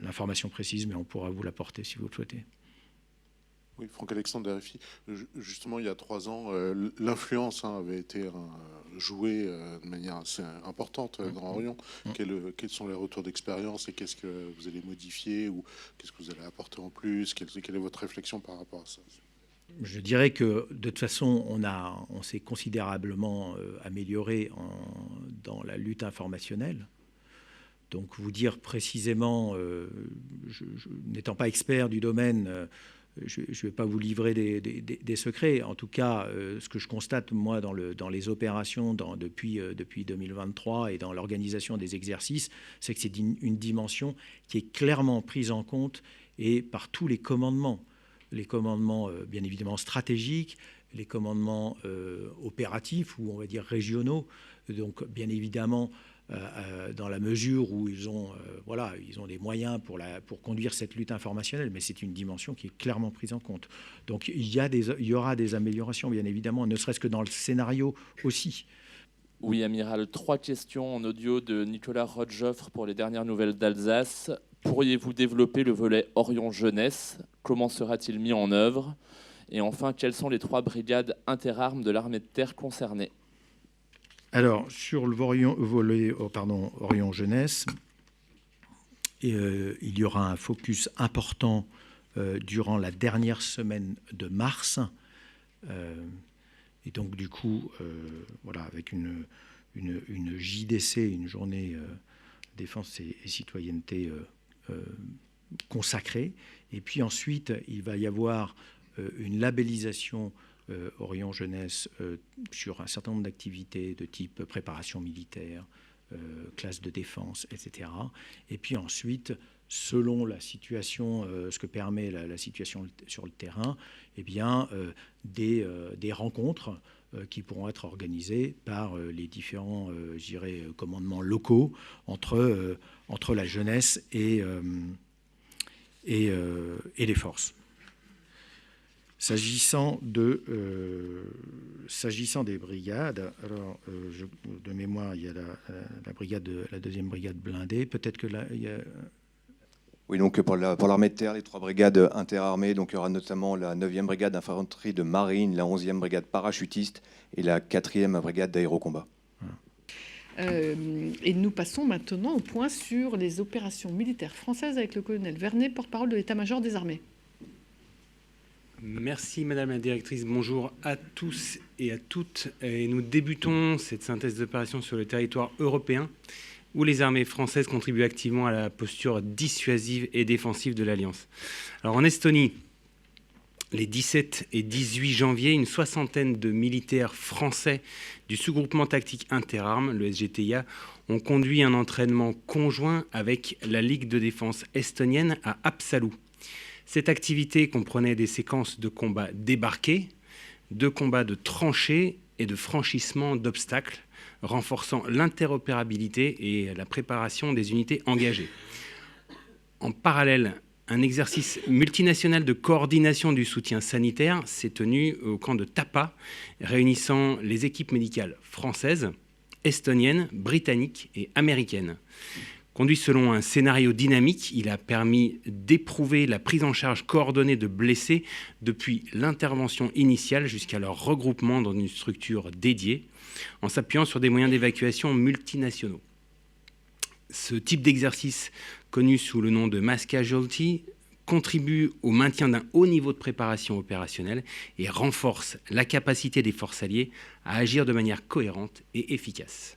B: l'information précise, mais on pourra vous l'apporter si vous le souhaitez.
C: Oui, Franck-Alexandre RFI. Justement, il y a 3 ans, l'influence avait été jouée de manière assez importante dans Orion. Quels sont les retours d'expérience et qu'est-ce que vous allez modifier ou qu'est-ce que vous allez apporter en plus? Quelle est votre réflexion par rapport à ça?
B: Je dirais que de toute façon, on s'est considérablement amélioré dans la lutte informationnelle. Donc vous dire précisément, n'étant pas expert du domaine, je ne vais pas vous livrer des secrets. En tout cas, ce que je constate, moi, dans les opérations depuis 2023 et dans l'organisation des exercices, c'est que c'est une dimension qui est clairement prise en compte et par tous les commandements. Les commandements, bien évidemment, stratégiques, les commandements opératifs ou, on va dire, régionaux. Donc, bien évidemment, dans la mesure où ils ont des moyens pour conduire cette lutte informationnelle, mais c'est une dimension qui est clairement prise en compte. Donc, il y aura des améliorations, bien évidemment, ne serait-ce que dans le scénario aussi.
E: Oui, Amiral, 3 questions en audio de Nicolas Rodjoffre pour les dernières nouvelles d'Alsace. Pourriez-vous développer le volet Orion Jeunesse? Comment sera-t-il mis en œuvre? Et enfin, quelles sont les 3 brigades interarmes de l'armée de terre concernées?
B: Alors, sur le volet Orion Jeunesse, il y aura un focus important durant la dernière semaine de mars. Et donc, du coup, avec une JDC, une journée défense et citoyenneté consacrée. Et puis ensuite, il va y avoir une labellisation Orion Jeunesse sur un certain nombre d'activités de type préparation militaire, classe de défense, etc. Et puis ensuite, selon la situation, ce que permet la situation sur le terrain, eh bien, des rencontres qui pourront être organisées par les différents, commandements locaux entre la jeunesse et les forces. S'agissant des brigades, alors de mémoire, il y a la deuxième brigade blindée. Peut-être que là, il y a...
G: Oui, donc pour l'armée de terre, les 3 brigades interarmées, donc il y aura notamment la 9e brigade d'infanterie de marine, la 11e brigade parachutiste et la 4e brigade d'aérocombat.
A: Et nous passons maintenant au point sur les opérations militaires françaises avec le colonel Vernet, porte-parole de l'état-major des armées.
H: Merci Madame la Directrice, bonjour à tous et à toutes. Et nous débutons cette synthèse d'opération sur le territoire européen où les armées françaises contribuent activement à la posture dissuasive et défensive de l'Alliance. Alors en Estonie, les 17 et 18 janvier, une soixantaine de militaires français du sous-groupement tactique interarmes, le SGTIA, ont conduit un entraînement conjoint avec la Ligue de défense estonienne à Haapsalu. Cette activité comprenait des séquences de combats débarqués, de combats de tranchées et de franchissement d'obstacles, renforçant l'interopérabilité et la préparation des unités engagées. En parallèle, un exercice multinational de coordination du soutien sanitaire s'est tenu au camp de Tapa, réunissant les équipes médicales françaises, estoniennes, britanniques et américaines. Conduit selon un scénario dynamique, il a permis d'éprouver la prise en charge coordonnée de blessés depuis l'intervention initiale jusqu'à leur regroupement dans une structure dédiée, en s'appuyant sur des moyens d'évacuation multinationaux. Ce type d'exercice, connu sous le nom de mass casualty, contribue au maintien d'un haut niveau de préparation opérationnelle et renforce la capacité des forces alliées à agir de manière cohérente et efficace.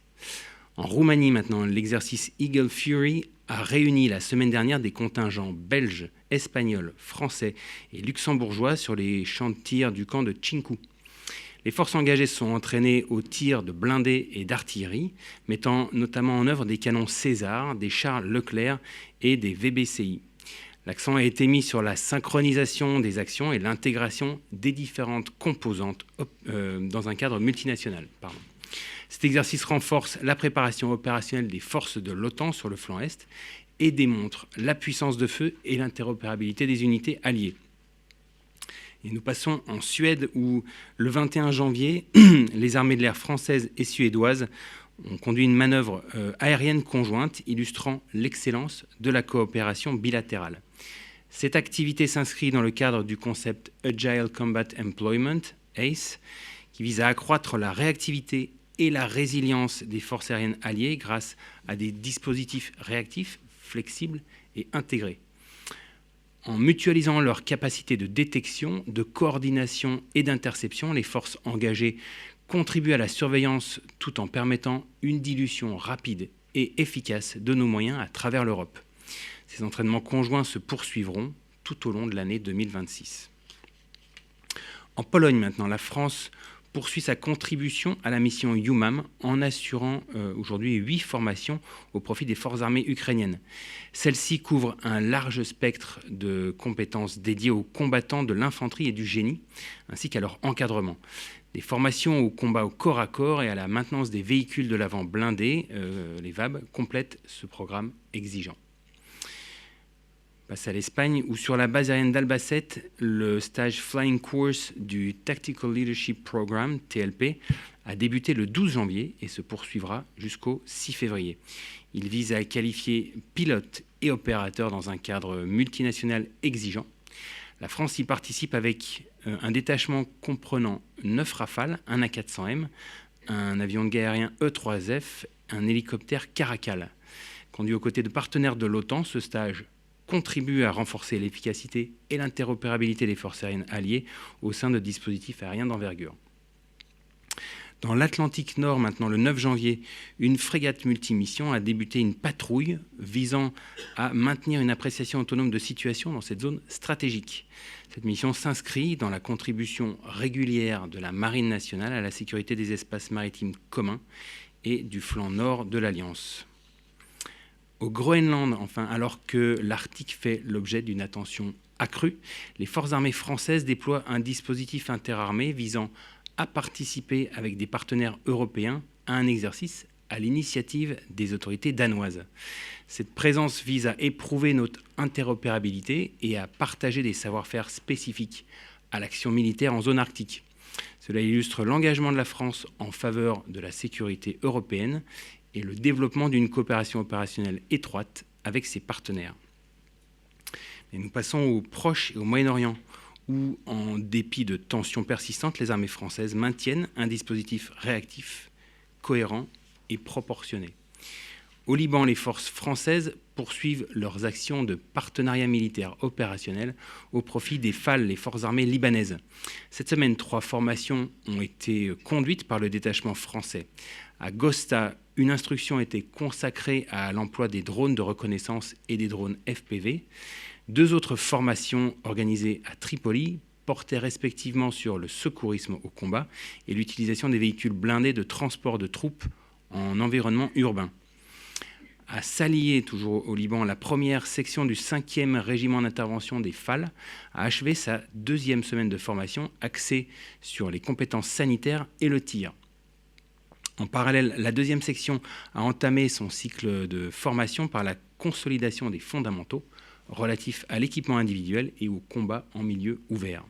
H: En Roumanie, maintenant, l'exercice Eagle Fury a réuni la semaine dernière des contingents belges, espagnols, français et luxembourgeois sur les champs de tir du camp de Chincu. Les forces engagées sont entraînées au tir de blindés et d'artillerie, mettant notamment en œuvre des canons César, des chars Leclerc et des VBCI. L'accent a été mis sur la synchronisation des actions et l'intégration des différentes composantes dans un cadre multinational. Cet exercice renforce la préparation opérationnelle des forces de l'OTAN sur le flanc Est et démontre la puissance de feu et l'interopérabilité des unités alliées. Et nous passons en Suède où, le 21 janvier, les armées de l'air françaises et suédoises ont conduit une manœuvre aérienne conjointe illustrant l'excellence de la coopération bilatérale. Cette activité s'inscrit dans le cadre du concept Agile Combat Employment, ACE, qui vise à accroître la réactivité et la résilience des forces aériennes alliées grâce à des dispositifs réactifs, flexibles et intégrés. En mutualisant leurs capacités de détection, de coordination et d'interception, les forces engagées contribuent à la surveillance tout en permettant une dilution rapide et efficace de nos moyens à travers l'Europe. Ces entraînements conjoints se poursuivront tout au long de l'année 2026. En Pologne maintenant, la France poursuit sa contribution à la mission EUMAM en assurant aujourd'hui 8 formations au profit des forces armées ukrainiennes. Celles-ci couvrent un large spectre de compétences dédiées aux combattants de l'infanterie et du génie, ainsi qu'à leur encadrement. Des formations au combat au corps à corps et à la maintenance des véhicules de l'avant blindés, les VAB, complètent ce programme exigeant. Passe à l'Espagne, où sur la base aérienne d'Albacete, le stage Flying Course du Tactical Leadership Program, TLP, a débuté le 12 janvier et se poursuivra jusqu'au 6 février. Il vise à qualifier pilotes et opérateurs dans un cadre multinational exigeant. La France y participe avec un détachement comprenant 9 Rafales, un A400M, un avion de guerre aérien E-3F, un hélicoptère Caracal. Conduit aux côtés de partenaires de l'OTAN, ce stage contribue à renforcer l'efficacité et l'interopérabilité des forces aériennes alliées au sein de dispositifs aériens d'envergure. Dans l'Atlantique Nord, maintenant, le 9 janvier, une frégate multimission a débuté une patrouille visant à maintenir une appréciation autonome de situation dans cette zone stratégique. Cette mission s'inscrit dans la contribution régulière de la Marine nationale à la sécurité des espaces maritimes communs et du flanc nord de l'Alliance. Au Groenland, enfin, alors que l'Arctique fait l'objet d'une attention accrue, les forces armées françaises déploient un dispositif interarmé visant à participer avec des partenaires européens à un exercice à l'initiative des autorités danoises. Cette présence vise à éprouver notre interopérabilité et à partager des savoir-faire spécifiques à l'action militaire en zone arctique. Cela illustre l'engagement de la France en faveur de la sécurité européenne et le développement d'une coopération opérationnelle étroite avec ses partenaires. Et nous passons au Proche et au Moyen-Orient, où, en dépit de tensions persistantes, les armées françaises maintiennent un dispositif réactif, cohérent et proportionné. Au Liban, les forces françaises poursuivent leurs actions de partenariat militaire opérationnel au profit des FAL, les forces armées libanaises. Cette semaine, 3 formations ont été conduites par le détachement français. À Gosta, une instruction a été consacrée à l'emploi des drones de reconnaissance et des drones FPV. 2 autres formations organisées à Tripoli portaient respectivement sur le secourisme au combat et l'utilisation des véhicules blindés de transport de troupes en environnement urbain. À Salié, toujours au Liban, la première section du 5e régiment d'intervention des FAL a achevé sa 2e semaine de formation axée sur les compétences sanitaires et le tir. En parallèle, la 2e section a entamé son cycle de formation par la consolidation des fondamentaux relatifs à l'équipement individuel et au combat en milieu ouvert.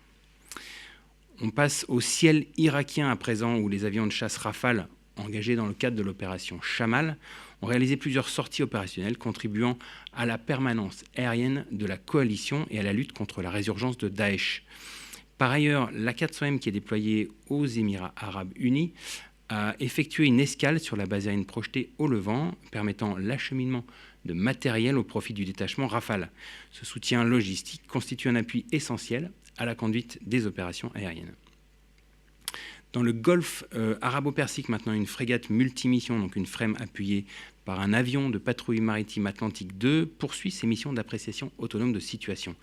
H: On passe au ciel irakien à présent, où les avions de chasse Rafale, engagés dans le cadre de l'opération Chamal, ont réalisé plusieurs sorties opérationnelles contribuant à la permanence aérienne de la coalition et à la lutte contre la résurgence de Daesh. Par ailleurs, l'A400M, qui est déployée aux Émirats arabes unis, a effectué une escale sur la base aérienne projetée au Levant, permettant l'acheminement de matériel au profit du détachement Rafale. Ce soutien logistique constitue un appui essentiel à la conduite des opérations aériennes. Dans le golfe arabo-persique, maintenant, une frégate multimission, donc une FREMM appuyée par un avion de patrouille maritime Atlantique 2, poursuit ses missions d'appréciation autonome de situation.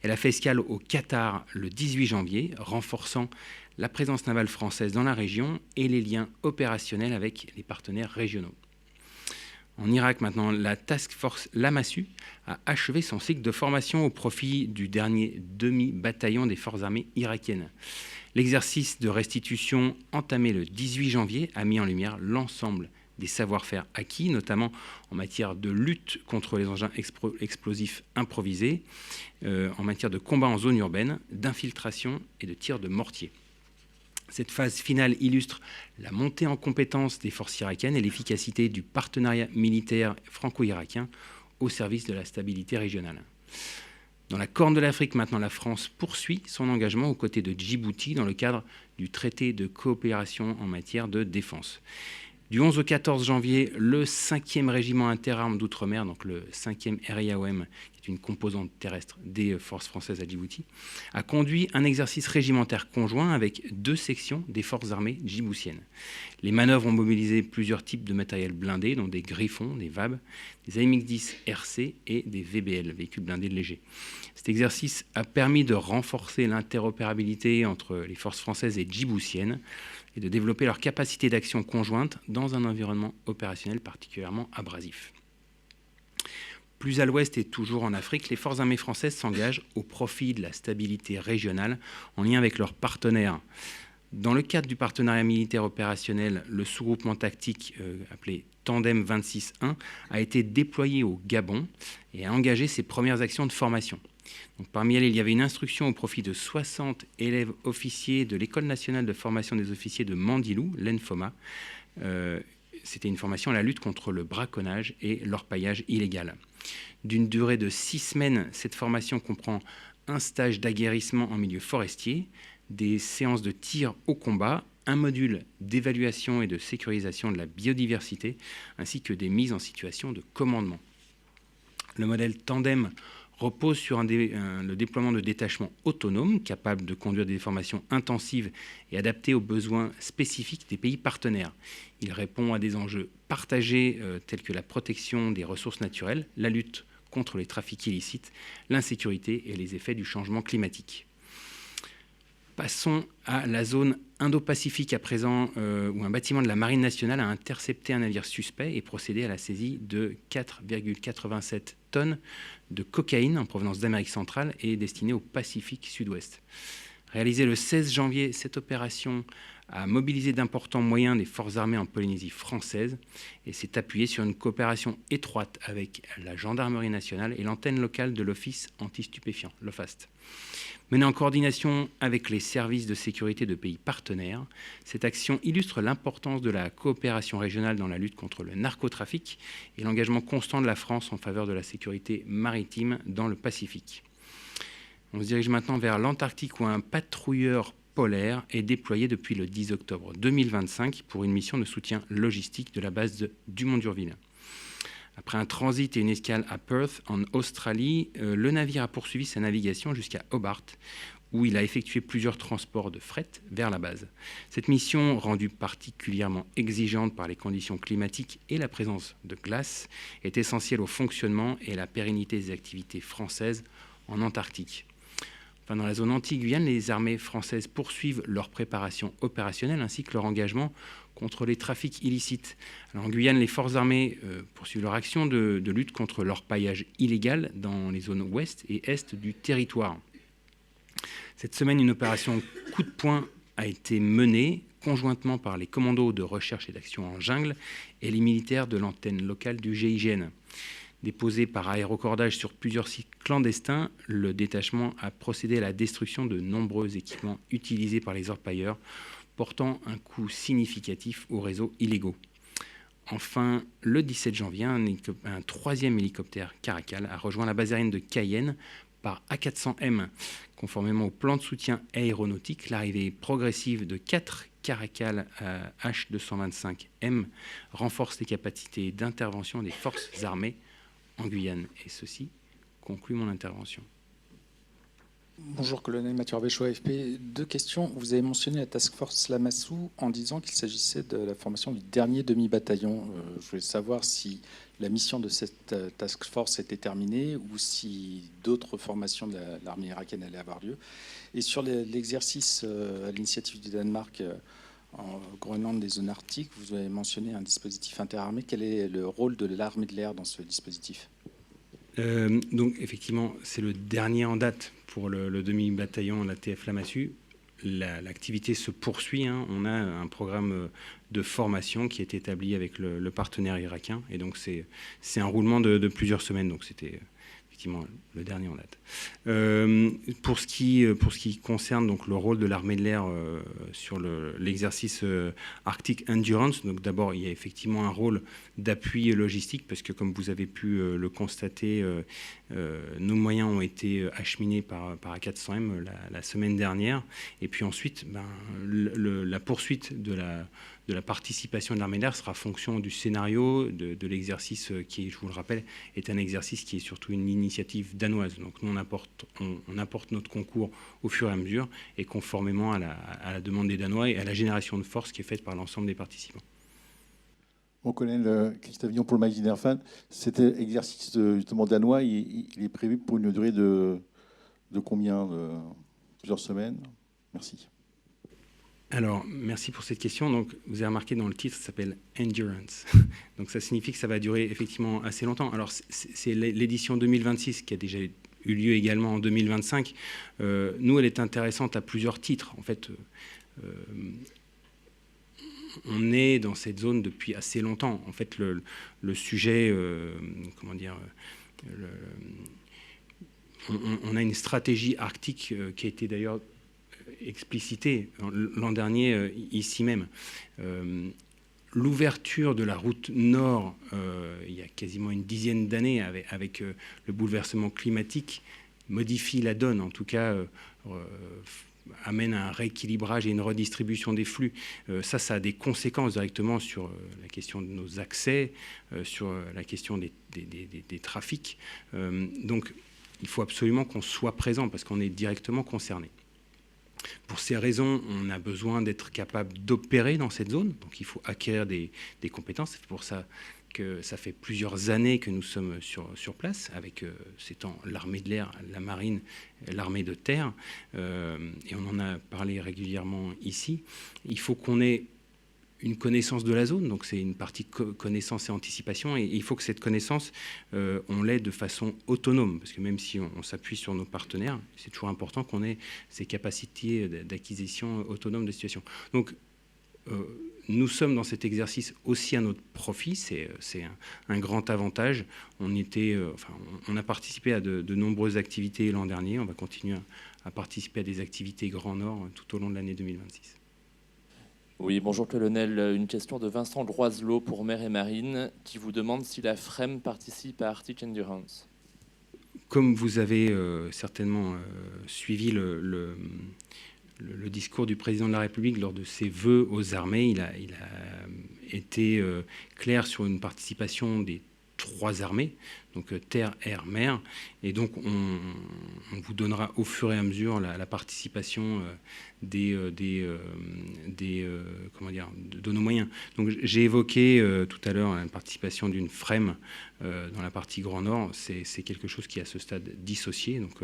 H: Elle a fait escale au Qatar le 18 janvier, renforçant la présence navale française dans la région et les liens opérationnels avec les partenaires régionaux. En Irak, maintenant, la Task Force Lamassu a achevé son cycle de formation au profit du dernier demi-bataillon des forces armées irakiennes. L'exercice de restitution entamé le 18 janvier a mis en lumière l'ensemble des savoir-faire acquis, notamment en matière de lutte contre les engins explosifs improvisés, en matière de combat en zone urbaine, d'infiltration et de tir de mortier. Cette phase finale illustre la montée en compétence des forces irakiennes et l'efficacité du partenariat militaire franco-irakien au service de la stabilité régionale. Dans la Corne de l'Afrique, maintenant, la France poursuit son engagement aux côtés de Djibouti dans le cadre du traité de coopération en matière de défense. Du 11 au 14 janvier, le 5e régiment interarmes d'outre-mer, donc le 5e RIAOM, qui est une composante terrestre des forces françaises à Djibouti, a conduit un exercice régimentaire conjoint avec 2 sections des forces armées djiboutiennes. Les manœuvres ont mobilisé plusieurs types de matériel blindé, dont des Griffons, des VAB, des AMX-10 RC et des VBL, véhicules blindés légers. Cet exercice a permis de renforcer l'interopérabilité entre les forces françaises et djiboutiennes et de développer leur capacité d'action conjointe dans un environnement opérationnel particulièrement abrasif. Plus à l'ouest et toujours en Afrique, les forces armées françaises s'engagent au profit de la stabilité régionale en lien avec leurs partenaires. Dans le cadre du partenariat militaire opérationnel, le sous-groupement tactique appelé Tandem 26-1 a été déployé au Gabon et a engagé ses premières actions de formation. Donc, parmi elles, il y avait une instruction au profit de 60 élèves officiers de l'École nationale de formation des officiers de Mandilou, l'ENFOMA. C'était une formation à la lutte contre le braconnage et l'orpaillage illégal. D'une durée de 6 semaines, cette formation comprend un stage d'aguerrissement en milieu forestier, des séances de tir au combat, un module d'évaluation et de sécurisation de la biodiversité, ainsi que des mises en situation de commandement. Le modèle Tandem repose sur le déploiement de détachements autonomes capables de conduire des formations intensives et adaptées aux besoins spécifiques des pays partenaires. Il répond à des enjeux partagés tels que la protection des ressources naturelles, la lutte contre les trafics illicites, l'insécurité et les effets du changement climatique. Passons à la zone Indo-Pacifique à présent, où un bâtiment de la Marine nationale a intercepté un navire suspect et procédé à la saisie de 4,87 tonnes de cocaïne en provenance d'Amérique centrale et destinée au Pacifique Sud-Ouest. Réalisée le 16 janvier, cette opération a mobilisé d'importants moyens des forces armées en Polynésie française et s'est appuyée sur une coopération étroite avec la Gendarmerie nationale et l'antenne locale de l'Office anti-stupéfiants, l'OFAST. Menée en coordination avec les services de sécurité de pays partenaires, cette action illustre l'importance de la coopération régionale dans la lutte contre le narcotrafic et l'engagement constant de la France en faveur de la sécurité maritime dans le Pacifique. On se dirige maintenant vers l'Antarctique où un patrouilleur polaire est déployé depuis le 10 octobre 2025 pour une mission de soutien logistique de la base de Dumont-d'Urville. Après un transit et une escale à Perth, en Australie, le navire a poursuivi sa navigation jusqu'à Hobart, où il a effectué plusieurs transports de fret vers la base. Cette mission, rendue particulièrement exigeante par les conditions climatiques et la présence de glace, est essentielle au fonctionnement et à la pérennité des activités françaises en Antarctique. Enfin, dans la zone anti-Guyane, les armées françaises poursuivent leur préparation opérationnelle ainsi que leur engagement contre les trafics illicites. Alors, en Guyane, les forces armées poursuivent leur action de lutte contre l'orpaillage illégal dans les zones ouest et est du territoire. Cette semaine, une opération coup de poing a été menée conjointement par les commandos de recherche et d'action en jungle et les militaires de l'antenne locale du GIGN. Déposé par aérocordage sur plusieurs sites clandestins, le détachement a procédé à la destruction de nombreux équipements utilisés par les orpailleurs, portant un coût significatif aux réseaux illégaux. Enfin, le 17 janvier, un troisième hélicoptère Caracal a rejoint la base aérienne de Cayenne par A400M. Conformément au plan de soutien aéronautique, l'arrivée progressive de 4 Caracal H225M renforce les capacités d'intervention des forces armées en Guyane. Et ceci conclut mon intervention.
D: Bonjour, colonel Mathieu Arbéchaud, AFP. 2 questions. Vous avez mentionné la Task Force Lamassou en disant qu'il s'agissait de la formation du dernier demi-bataillon. Je voulais savoir si la mission de cette Task Force était terminée ou si d'autres formations de l'armée irakienne allaient avoir lieu. Et sur l'exercice à l'initiative du Danemark en Groenland des zones arctiques, vous avez mentionné un dispositif interarmé. Quel est le rôle de l'armée de l'air dans ce dispositif ?
H: Donc effectivement, c'est le dernier en date pour le demi-bataillon, la TF Lamassu. L'activité se poursuit. On a un programme de formation qui est établi avec le partenaire irakien. Et donc c'est un roulement de plusieurs semaines. Donc c'était effectivement le dernier en date. Pour ce qui concerne donc le rôle de l'armée de l'air sur l'exercice Arctic Endurance, donc d'abord il y a effectivement un rôle d'appui logistique parce que comme vous avez pu le constater, nos moyens ont été acheminés par A400M la semaine dernière. Et puis ensuite, la poursuite de la participation de l'armée de l'air sera fonction du scénario, de l'exercice qui, je vous le rappelle, est un exercice qui est surtout une initiative danoise. Donc nous, on apporte notre concours au fur et à mesure et conformément à la demande des Danois et à la génération de force qui est faite par l'ensemble des participants.
F: On connaît Christophe Villon pour le magazine Airfan. Cet exercice justement danois, il est prévu pour une durée de combien plusieurs semaines. Merci.
H: Alors, merci pour cette question. Donc, vous avez remarqué dans le titre, ça s'appelle Endurance. Donc, ça signifie que ça va durer effectivement assez longtemps. Alors, c'est l'édition 2026 qui a déjà eu lieu également en 2025. Nous, elle est intéressante à plusieurs titres. En fait, on est dans cette zone depuis assez longtemps. En fait, le sujet, on a une stratégie arctique qui a été d'ailleurs explicitée l'an dernier ici même. L'ouverture de la route nord, il y a quasiment une dizaine d'années, avec le bouleversement climatique, modifie la donne, en tout cas amène à un rééquilibrage et une redistribution des flux. Ça a des conséquences directement sur la question de nos accès, sur la question des trafics. Donc, il faut absolument qu'on soit présent parce qu'on est directement concerné. Pour ces raisons, on a besoin d'être capable d'opérer dans cette zone. Donc, il faut acquérir des compétences. C'est pour ça que ça fait plusieurs années que nous sommes sur place, avec s'étant l'armée de l'air, la marine, l'armée de terre. Et on en a parlé régulièrement ici. Il faut qu'on ait une connaissance de la zone, donc c'est une partie connaissance et anticipation, et il faut que cette connaissance, on l'ait de façon autonome, parce que même si on s'appuie sur nos partenaires, c'est toujours important qu'on ait ces capacités d'acquisition autonome de situation. Donc, nous sommes dans cet exercice aussi à notre profit, c'est un grand avantage. On a participé à de nombreuses activités l'an dernier, on va continuer à participer à des activités Grand Nord tout au long de l'année 2026.
E: Oui, bonjour colonel. Une question de Vincent Droiselot pour Mer et Marine qui vous demande si la FREM participe à Arctic Endurance.
H: Comme vous avez certainement suivi le discours du président de la République lors de ses vœux aux armées, il a été clair sur une participation des 3 armées, donc terre, air, mer. Et donc, on vous donnera au fur et à mesure la participation de nos moyens. Donc, j'ai évoqué tout à l'heure la participation d'une FREM dans la partie Grand Nord. C'est quelque chose qui est à ce stade dissocié. Donc,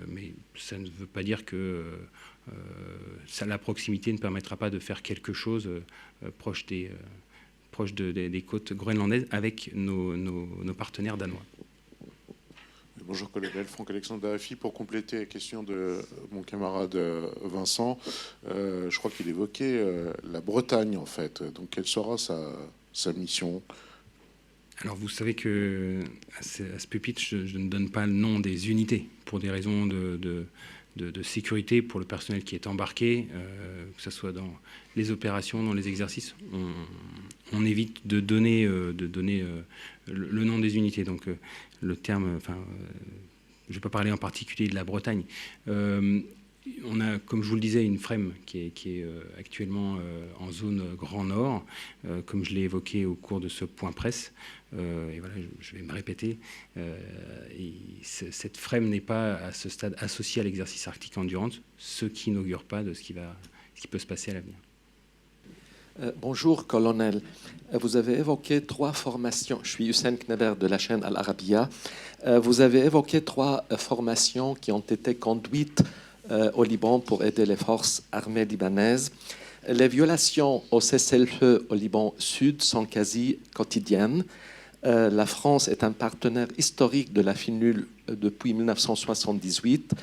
H: mais ça ne veut pas dire que la proximité ne permettra pas de faire quelque chose proche des côtes groenlandaises avec nos partenaires danois.
C: Bonjour colonel, Franck-Alexandre Darafi. Pour compléter la question de mon camarade Vincent, je crois qu'il évoquait la Bretagne en fait. Donc quelle sera sa mission ?
H: Alors vous savez que à ce pupitre, je ne donne pas le nom des unités pour des raisons de sécurité pour le personnel qui est embarqué, que ce soit dans les opérations, dans les exercices. On évite de donner le nom des unités. Donc le terme, je ne vais pas parler en particulier de la Bretagne. On a, comme je vous le disais, une FREM qui est actuellement en zone Grand Nord, comme je l'ai évoqué au cours de ce point presse. Et voilà, je vais me répéter. Cette FREM n'est pas à ce stade associée à l'exercice Arctic Endurance, ce qui n'augure pas de ce qui peut se passer à l'avenir.
I: Bonjour, colonel. Vous avez évoqué 3 formations. Je suis Hussein Kneber de la chaîne Al Arabiya. Vous avez évoqué 3 formations qui ont été conduites au Liban pour aider les forces armées libanaises. Les violations au cessez-le-feu au Liban Sud sont quasi quotidiennes. La France est un partenaire historique de la FINUL depuis 1978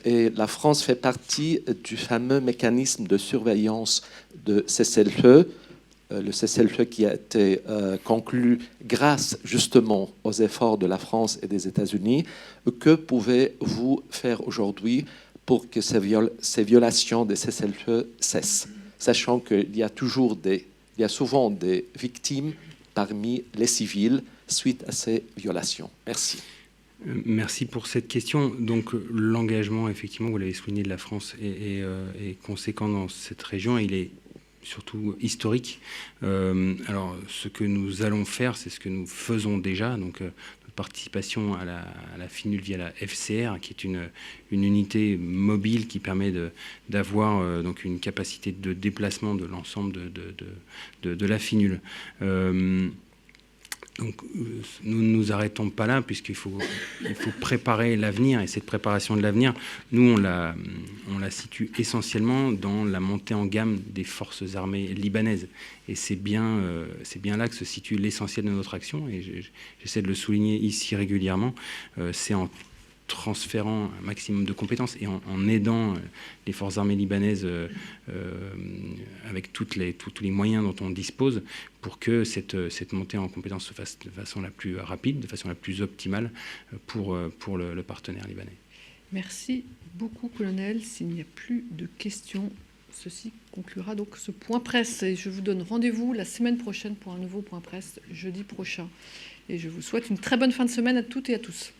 I: et la France fait partie du fameux mécanisme de surveillance de cessez-le-feu, le cessez-le-feu qui a été conclu grâce justement aux efforts de la France et des États-Unis. Que pouvez-vous faire aujourd'hui pour que ces violations des cessez-le-feu cessent, sachant qu'il y a souvent des victimes parmi les civils suite à ces violations? Merci.
H: Merci pour cette question. Donc l'engagement, effectivement, vous l'avez souligné, de la France est conséquent dans cette région. Il est surtout historique. Alors ce que nous allons faire, c'est ce que nous faisons déjà. Donc notre participation à la FINUL via la FCR, qui est une unité mobile qui permet d'avoir donc une capacité de déplacement de l'ensemble de la FINUL. Donc, nous ne nous arrêtons pas là, puisqu'il faut préparer l'avenir. Et cette préparation de l'avenir, nous, on la situe essentiellement dans la montée en gamme des forces armées libanaises. Et c'est bien là que se situe l'essentiel de notre action. Et j'essaie de le souligner ici régulièrement. C'est en transférant un maximum de compétences et en aidant les forces armées libanaises avec tous les moyens dont on dispose pour que cette montée en compétences se fasse de façon la plus rapide, de façon la plus optimale pour le partenaire libanais.
A: Merci beaucoup, colonel. S'il n'y a plus de questions, ceci conclura donc ce point presse. Et je vous donne rendez-vous la semaine prochaine pour un nouveau point presse, jeudi prochain. Et je vous souhaite une très bonne fin de semaine à toutes et à tous.